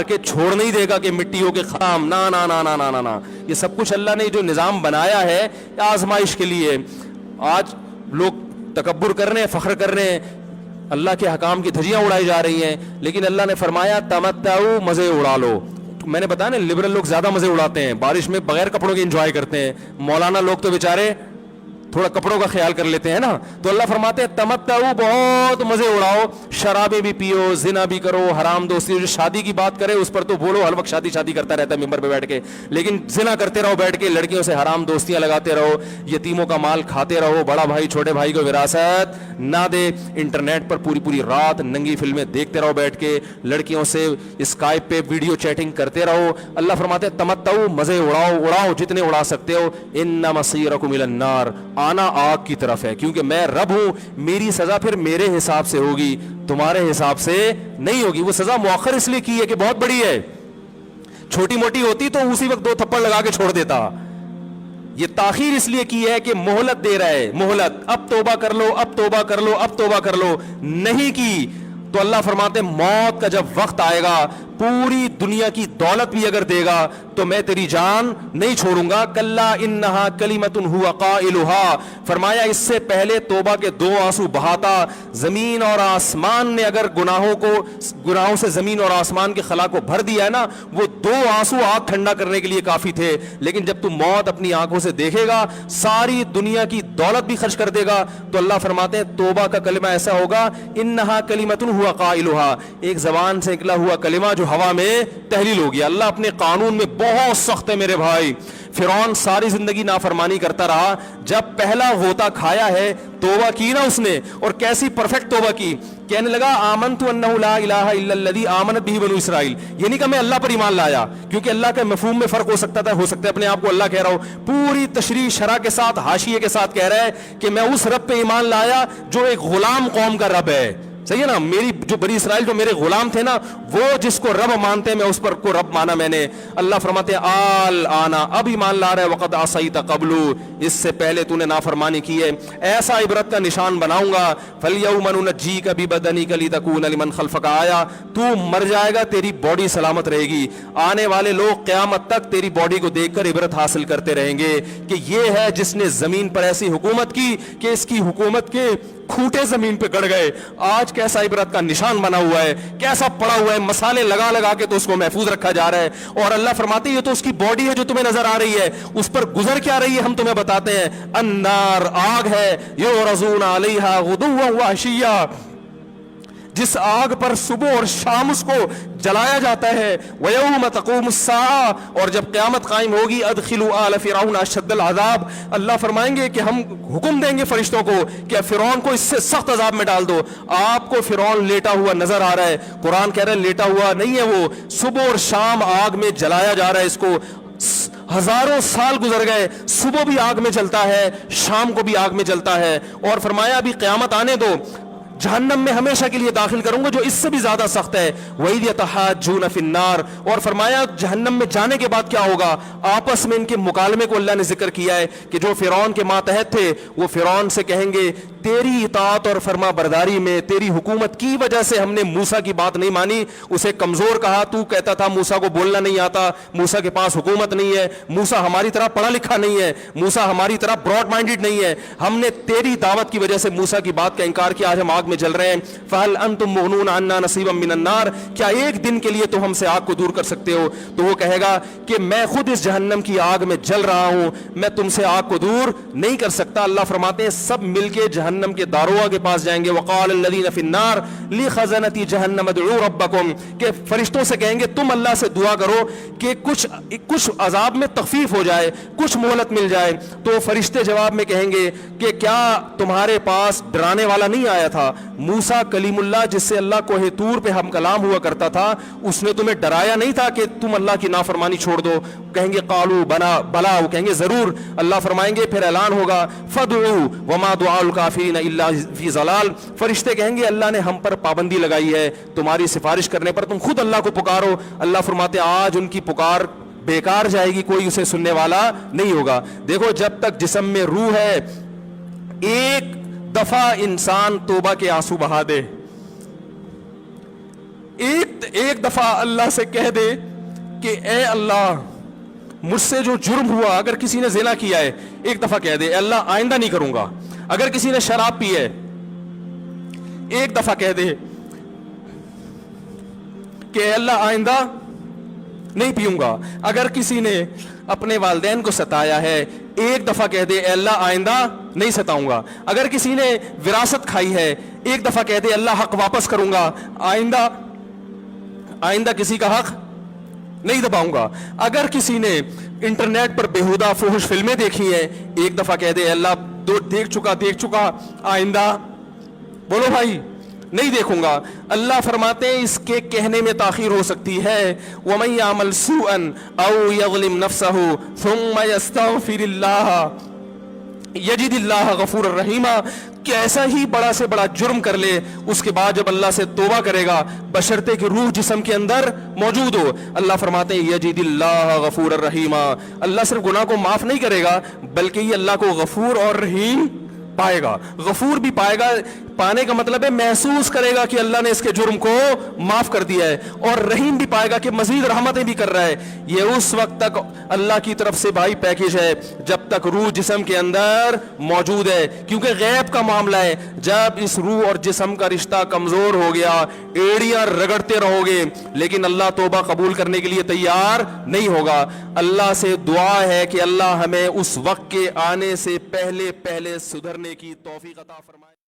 کے چھوڑ نہیں دے گا کہ مٹیوں کے خام، نا نا نا نا نا نا نا. یہ سب کچھ اللہ نے جو نظام بنایا ہے آزمائش کے لیے. آج لوگ تکبر کر رہے ہیں، فخر کر رہے ہیں، اللہ کے حکام کی دھجیاں اڑائی جا رہی ہیں، لیکن اللہ نے فرمایا تمتعوا، مزے اڑا لو. میں نے بتایا نا لبرل لوگ زیادہ مزے اڑاتے ہیں، بارش میں بغیر کپڑوں کے انجوائے کرتے ہیں. مولانا لوگ تو بیچارے تھوڑا کپڑوں کا خیال کر لیتے ہیں نا. تو اللہ فرماتے ہیں تمتعوا، بہت مزے اڑاؤ، شرابیں بھی پیو، زنا بھی کرو، حرام دوستی. جو شادی کی بات کرے اس پر تو بولو ہر وقت شادی شادی کرتا رہتا ہے ممبر پہ بیٹھ کے، لیکن زنا کرتے رہو بیٹھ کے، لڑکیوں سے حرام دوستیاں لگاتے رہو، یتیموں کا مال کھاتے رہو، بڑا بھائی چھوٹے بھائی کو وراثت نہ دے، انٹرنیٹ پر پوری پوری رات ننگی فلمیں دیکھتے رہو بیٹھ کے، لڑکیوں سے اسکائپ پہ ویڈیو چیٹنگ کرتے رہو. اللہ فرماتے ہیں تمتعوا، مزے اڑاؤ، اڑاؤ جتنے اڑا سکتے ہو. ان مصیرکم الی النار، آنا آگ کی طرف ہے، کیونکہ میں رب ہوں، میری سزا پھر میرے حساب سے ہوگی، تمہارے حساب سے نہیں ہوگی. وہ سزا مؤخر اس لیے کی ہے کہ بہت بڑی ہے، چھوٹی موٹی ہوتی تو اسی وقت 2 تھپڑ لگا کے چھوڑ دیتا. یہ تاخیر اس لیے کی ہے کہ مہلت دے رہا ہے، مہلت، اب توبہ کر لو، اب توبہ کر لو، اب توبہ کر لو. نہیں کی تو اللہ فرماتے ہیں موت کا جب وقت آئے گا، پوری دنیا کی دولت بھی اگر دے گا تو میں تیری جان نہیں چھوڑوں گا. کلا انہا کلمۃ ہوا قائلھا، فرمایا اس سے پہلے توبہ کے 2 آنسو بہاتا. زمین اور آسمان نے اگر گناہوں سے زمین اور آسمان کے خلا کو بھر دیا ہے نا، وہ 2 آنسو آگ ٹھنڈا کرنے کے لیے کافی تھے. لیکن جب تم موت اپنی آنکھوں سے دیکھے گا، ساری دنیا کی دولت بھی خرچ کر دے گا، تو اللہ فرماتے ہیں توبہ کا کلمہ ایسا ہوگا انہا کلمۃ ہوا قائلھا، ایک زبان سے نکلا ہوا کلمہ جو ہوا میں تحلیل ہو گیا. اللہ اپنے قانون میں بہت سخت ہے میرے بھائی. فرعون ساری زندگی نافرمانی کرتا رہا، جب پہلا غوطہ کھایا ہے توبہ کی نا اس نے، اور کیسی پرفیکٹ توبہ کی. کہنے لگا آمنت انہ لا الہ الا الذی آمنت بہ بنو اسرائیل، یہ نہیں کہ میں اللہ پر ایمان لایا، کیونکہ اللہ کے مفہوم میں فرق ہو سکتا تھا، ہو سکتا ہے اپنے آپ کو اللہ کہہ رہا ہو. پوری تشریح شرح کے ساتھ، حاشیے کے ساتھ کہہ رہا ہے کہ میں اس رب پہ ایمان لایا جو ایک غلام قوم کا رب ہے. صحیح ہے نا، میری جو بنی اسرائیل جو میرے غلام تھے نا، وہ جس کو رب مانتے ہیں میں اس پر کو رب مانا میں نے. اللہ فرماتے ہیں آل آنا، اب ایمان لا رہا ہے، وقد عصیت قبل، اس سے پہلے تو نے نافرمانی کی ہے. ایسا عبرت کا نشان بناؤں گا. فالیوم ننجیک ببدنک لتکون لمن خلفک آیا، تو مر جائے گا تیری باڈی سلامت رہے گی، آنے والے لوگ قیامت تک تیری باڈی کو دیکھ کر عبرت حاصل کرتے رہیں گے کہ یہ ہے جس نے زمین پر ایسی حکومت کی کہ اس کی حکومت کے کھوٹے زمین پہ گڑ گئے. آج کیسا عبرت کا نشان بنا ہوا ہے، کیسا پڑا ہوا ہے، مسالے لگا لگا کے تو اس کو محفوظ رکھا جا رہا ہے. اور اللہ فرماتے ہیں یہ تو اس کی باڈی ہے جو تمہیں نظر آ رہی ہے، اس پر گزر کیا رہی ہے ہم تمہیں بتاتے ہیں. النار، آگ ہے، یعرضون علیہا غدوا وعشیا، جس آگ پر صبح اور شام اس کو جلایا جاتا ہے. وَيَوْمَ تَقُومُ السَّاعَةُ، اور جب قیامت قائم ہوگی، أَدْخِلُوا آلَ فِرْعَوْنَ أَشَدَّ الْعَذَابِ، اللہ فرمائیں گے کہ ہم حکم دیں گے فرشتوں کو کہ فرعون کو اس سے سخت عذاب میں ڈال دو. آپ کو فرعون لیٹا ہوا نظر آ رہا ہے، قرآن کہہ رہا ہے لیٹا ہوا نہیں ہے، وہ صبح اور شام آگ میں جلایا جا رہا ہے. اس کو ہزاروں سال گزر گئے، صبح بھی آگ میں جلتا ہے، شام کو بھی آگ میں جلتا ہے. اور فرمایا ابھی قیامت آنے دو، جہنم میں ہمیشہ کے لیے داخل کروں گا جو اس سے بھی زیادہ سخت ہے. وَإِذْ يَتَحَاجُّونَ فِي النَّارِ، اور فرمایا جہنم میں جانے کے بعد کیا ہوگا. آپس میں ان کے مکالمے کو اللہ نے ذکر کیا ہے کہ جو فرعون کے ماتحت تھے وہ فرعون سے کہیں گے تیری اطاعت اور فرما برداری میں، تیری حکومت کی وجہ سے ہم نے موسیٰ کی بات نہیں مانی، اسے کمزور کہا. تو کہتا تھا موسیٰ کو بولنا نہیں آتا، موسیٰ کے پاس حکومت نہیں ہے، موسیٰ ہماری طرح پڑھا لکھا نہیں ہے، موسیٰ ہماری طرح براڈ مائنڈڈ نہیں ہے. ہم نے تیری دعوت کی وجہ سے موسیٰ کی بات کا انکار کیا، آج ہم آگ میں جل رہے ہیں. فَهَلْ أَنْتُمْ مُغْنُونَ عَنَّا نَصِيبًا مِّنَ النَّارِ، کیا ایک دن کے لیے تو ہم سے آگ کو دور کر سکتے ہو. تو وہ کہے گا کہ میں خود اس جہنم کی آگ میں جل رہا ہوں، میں تم سے آگ کو دور نہیں کر سکتا. اللہ فرماتے ہیں سب مل کے جہنم کے داروغ کے پاس جائیں گے. وقال الذین فی النار لخزنۃ جہنم ادعوا ربکم، کہ فرشتوں سے کہیں گے تم اللہ سے دعا کرو کہ کچھ عذاب میں تخفیف ہو جائے، کچھ مہلت مل جائے. تو فرشتے جواب میں کہیں گے کہ کیا تمہارے پاس ڈرانے والا نہیں آیا تھا؟ موسیٰ کلیم اللہ جس سے اللہ کوہ طور پہ ہم کلام ہوا کرتا تھا، اس نے تمہیں ڈرایا نہیں تھا کہ تم اللہ کی نافرمانی چھوڑ دو؟ کہیں گے قالوا بلا، وہ کہیں گے ضرور. اللہ فرمائیں گے پھر اعلان ہوگا فادعوا وما دعاء الکافرین الا فی ضلال، فرشتے کہیں گے اللہ نے ہم پر پابندی لگائی ہے تمہاری سفارش کرنے پر، تم خود اللہ کو پکارو. اللہ فرماتے آج ان کی پکار بیکار جائے گی، کوئی اسے سننے والا نہیں ہوگا. دیکھو جب تک جسم میں روح ہے، ایک دفعہ انسان توبہ کے آنسو بہا دے، ایک دفعہ اللہ سے کہہ دے کہ اے اللہ مجھ سے جو جرم ہوا، اگر کسی نے زنا کیا ہے ایک دفعہ کہہ دے اے اللہ آئندہ نہیں کروں گا. اگر کسی نے شراب پی ہے ایک دفعہ کہہ دے کہ اے اللہ آئندہ نہیں پیوں گا. اگر کسی نے اپنے والدین کو ستایا ہے ایک دفعہ کہہ دے اے اللہ آئندہ نہیں ستاؤں گا. اگر کسی نے وراثت کھائی ہے ایک دفعہ کہہ دے اللہ حق واپس کروں گا، آئندہ کسی کا حق نہیں دباؤں گا. اگر کسی نے انٹرنیٹ پر بیہودہ فحش فلمیں دیکھی ہیں ایک دفعہ کہہ دے اللہ دیکھ چکا آئندہ بولو بھائی نہیں دیکھوں گا. اللہ فرماتے ہیں اس کے کہنے میں تاخیر ہو سکتی ہے. وَمَن يَعْمَلْ سُوءًا أَوْ يَظْلِمْ نَفْسَهُ ثُمَّ يَسْتَغْفِرِ اللَّهَ یجد اللہ غفور الرحیم، کہ ایسا ہی بڑا سے بڑا جرم کر لے اس کے بعد جب اللہ سے توبہ کرے گا بشرطے کہ روح جسم کے اندر موجود ہو، اللہ فرماتے ہیں یجد اللہ غفور الرحیم، اللہ صرف گناہ کو معاف نہیں کرے گا بلکہ یہ اللہ کو غفور اور رحیم پائے گا. غفور بھی پائے گا، پانے کا مطلب ہے محسوس کرے گا کہ اللہ نے اس کے جرم کو معاف کر دیا ہے، اور رحیم بھی پائے گا کہ مزید رحمتیں بھی کر رہا ہے. یہ اس وقت تک اللہ کی طرف سے بھائی پیکیج ہے جب تک روح جسم کے اندر موجود ہے، کیونکہ غیب کا معاملہ ہے. جب اس روح اور جسم کا رشتہ کمزور ہو گیا ایڑیاں رگڑتے رہو گے لیکن اللہ توبہ قبول کرنے کے لیے تیار نہیں ہوگا. اللہ سے دعا ہے کہ اللہ ہمیں اس وقت کے آنے سے پہلے سدھرنے کی توفیق عطا فرمائے.